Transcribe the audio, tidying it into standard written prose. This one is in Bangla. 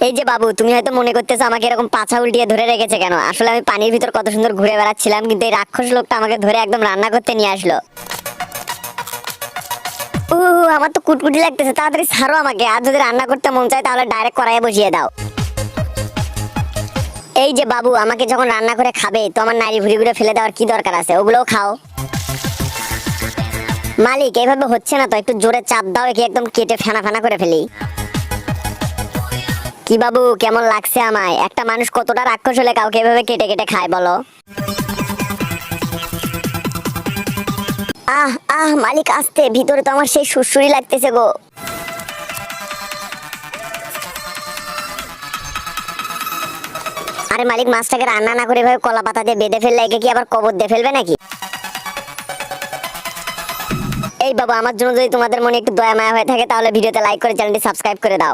এই যে বাবু, তুমি হয়তো মনে করতেছো আমাকে এরকম পাছা উল্টিয়ে ধরে রেখেছে কেন। আসলে আমি পানির ভিতর কত সুন্দর ঘুরে বেড়াচ্ছিলাম, কিন্তু এই রাক্ষস লোকটা আমাকে ধরে একদম রান্না করতে নিয়ে আসলো। আমার তো কুটকুটি লাগতেছে, তাড়াতাড়ি ছাড়ো আমাকে। আর যদি রান্না করতে মন চায় তাহলে ডাইরেক্ট কড়াইয়ে বসিয়ে দাও। এই যে বাবু, আমাকে যখন রান্না করে খাবে তো আমার নাড়ি ভুড়িগুলো ফেলে দেওয়ার কি দরকার আছে, ওগুলোও খাও। মালিক, এইভাবে হচ্ছে না তো, একটু জোরে চাপ দাও, একে একদম কেটে ফেনা ফেনা করে ফেলি। কি বাবু, কেমন লাগছে আমায়? একটা মানুষ কতটা রাক্ষস হলে কাউকে এভাবে কেটে কেটে খায় বলো? আহ আহ মালিক, আসতে, ভিতরে তো আমার সেই সুড়সুড়ি লাগতেছে গো। আরে মালিক, মাছটাকে রান্না না করে এভাবে কলা পাতা দিয়ে বেঁধে ফেললে একে কি আবার কবর দিয়ে ফেলবে নাকি? এই বাবা, আমার জন্য যদি তোমাদের মনে একটু দয়া মায়া হয়ে থাকে তাহলে ভিডিওতে লাইক করে চ্যানেলটি সাবস্ক্রাইব করে দাও।